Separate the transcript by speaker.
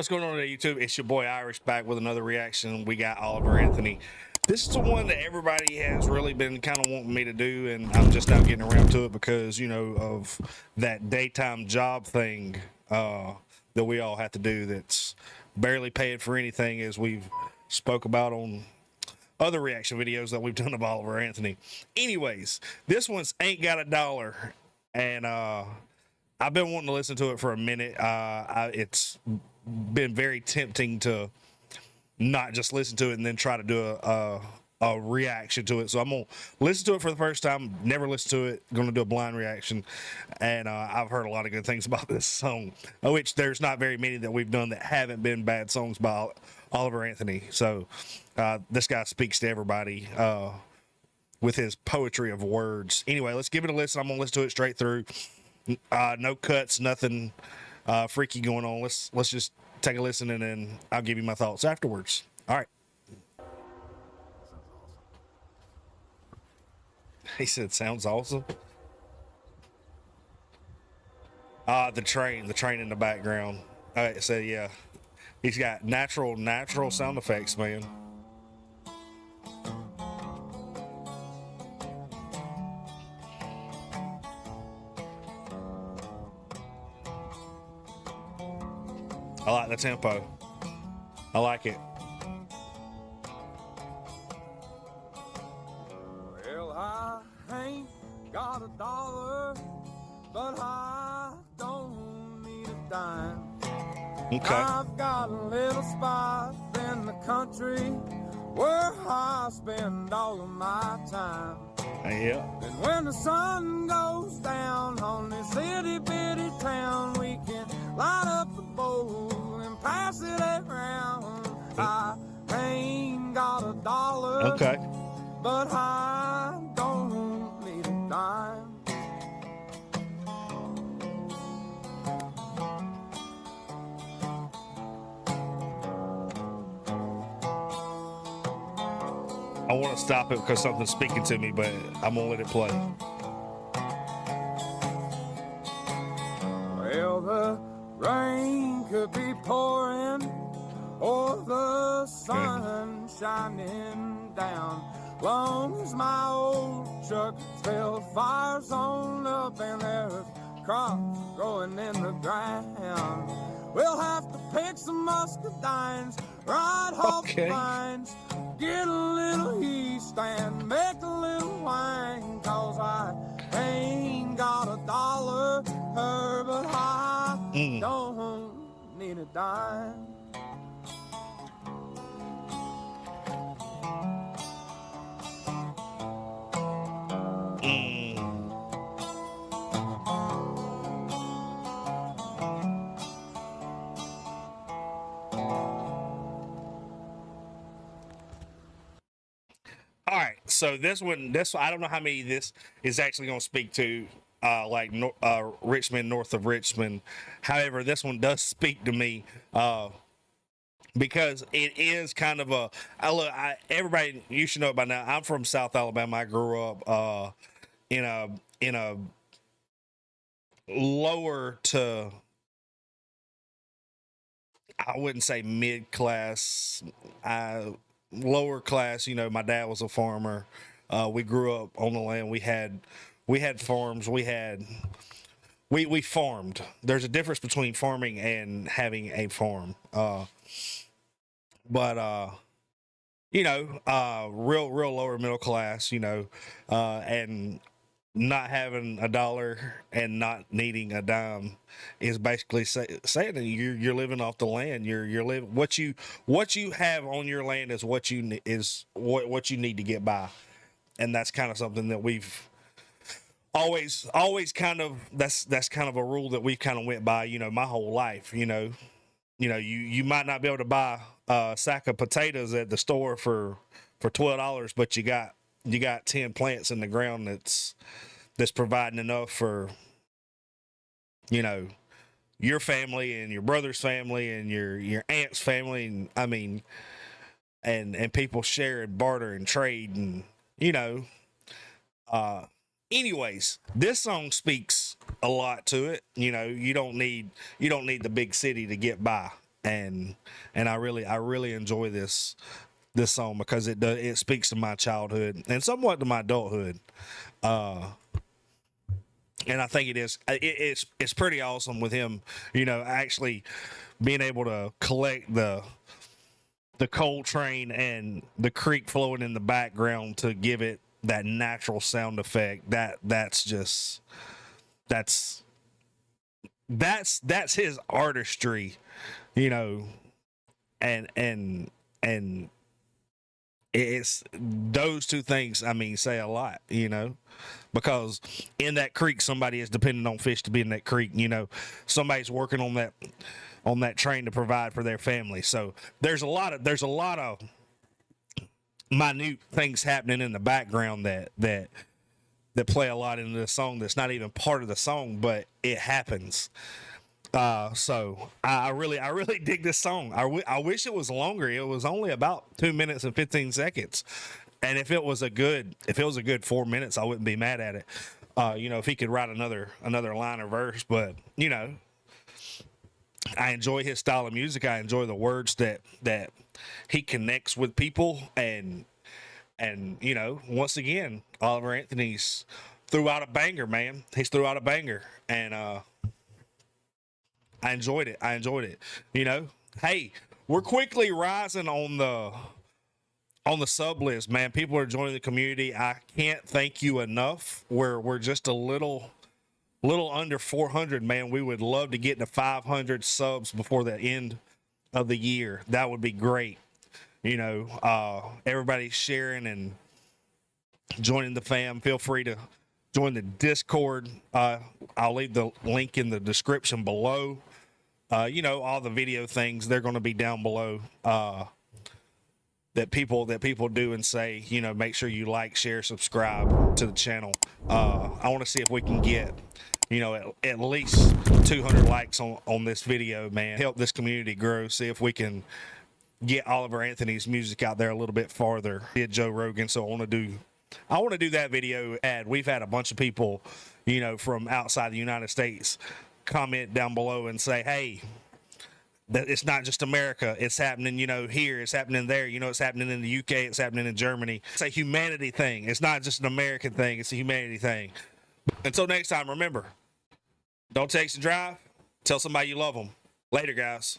Speaker 1: What's going on YouTube? It's your boy Irish back with another reaction. We got Oliver Anthony. This is the one that everybody has really been kind of wanting me to do, and I'm just now getting around to it because, you know, of that daytime job thing that we all have to do that's barely paid for anything, as we've spoke about on other reaction videos that we've done of Oliver Anthony. Anyways, this one's Ain't Got a Dollar, and I've been wanting to listen to it for a minute. It's been very tempting to not just listen to it and then try to do a reaction to it. So I'm gonna listen to it for the first time. Never listened to it. Gonna do a blind reaction, and I've heard a lot of good things about this song, which there's not very many that we've done that haven't been bad songs by Oliver Anthony. So this guy speaks to everybody with his poetry of words. Anyway, let's give it a listen. I'm gonna listen to it straight through. No cuts, nothing freaky going on. Let's just take a listen, and then I'll give you my thoughts afterwards. All right. He said, "Sounds awesome." The train in the background. All right, so yeah, he's got natural sound effects, man. I like the tempo. I like it.
Speaker 2: Well, I ain't got a dollar, but I don't need a dime.
Speaker 1: Okay.
Speaker 2: I've got a little spot in the country where I spend all of my time.
Speaker 1: Yeah.
Speaker 2: And when the sun goes down on this itty bitty town, we can light up the bowl and pass it around. I ain't got a dollar,
Speaker 1: Okay.
Speaker 2: but I don't need a dime.
Speaker 1: I want to stop it because something's speaking to me, but I'm gonna let it play.
Speaker 2: Well, the rain could be pouring or the sun shining down. Long as my old truck still fires on up and there's crops growing in the ground, we'll have to pick some muscadines, ride off the vines, get a little yeast and make a little wine. Cause I ain't got a dollar, but I don't need a dime.
Speaker 1: All right, so this one, I don't know how many this is actually going to speak to, like Richmond, north of Richmond. However, this one does speak to me because it is kind of a. Everybody, you should know it by now. I'm from South Alabama. I grew up in a lower to, I wouldn't say mid class. Lower class. You know, my dad was a farmer. We grew up on the land. We had farms. We farmed. There's a difference between farming and having a farm. But you know, real lower middle class, you know, and not having a dollar and not needing a dime is basically saying that you're living off the land. You're living what you have on your land is what you need to get by, and that's kind of something that we've always kind of that's kind of a rule that we've kind of went by. You know, my whole life. You know, you might not be able to buy a sack of potatoes at the store for $12, but you got 10 plants in the ground that's providing enough for, you know, your family and your brother's family and your aunt's family, and I mean, and people share and barter and trade, and you know, anyways, this song speaks a lot to it. You know, you don't need the big city to get by. and I really enjoy this song because it speaks to my childhood and somewhat to my adulthood. And I think it's pretty awesome with him, actually being able to collect the coal train and the creek flowing in the background to give it that natural sound effect. That's his artistry, and it's those two things, I mean, say a lot, because in that creek somebody is depending on fish to be in that creek. Somebody's working on that train to provide for their family. So there's a lot of minute things happening in the background that play a lot into the song that's not even part of the song, but it happens. So I really dig this song. I wish it was longer. It was only about 2 minutes and 15 seconds. And if it was a good 4 minutes, I wouldn't be mad at it. If he could write another line or verse, but I enjoy his style of music. I enjoy the words that he connects with people, and once again, Oliver Anthony's threw out a banger, man. He's threw out a banger, and I enjoyed it. Hey, we're quickly rising on the sub list, man. People are joining the community. I can't thank you enough. We're just a little under 400, man. We would love to get to 500 subs before the end of the year. That would be great. Everybody sharing and joining the fam. Feel free to join the Discord. I'll leave the link in the description below. All the video things, they're going to be down below. That people do and say, make sure you like, share, subscribe to the channel. I want to see if we can get, at least 200 likes on this video, man. Help this community grow. See if we can get Oliver Anthony's music out there a little bit farther. Did Joe Rogan, so I want to do that video ad. We've had a bunch of people, from outside the United States comment down below and say, hey, that it's not just America. It's happening, here. It's happening there. It's happening in the UK. It's happening in Germany. It's a humanity thing. It's not just an American thing. It's a humanity thing. Until next time, remember, don't text and drive. Tell somebody you love them. Later, guys.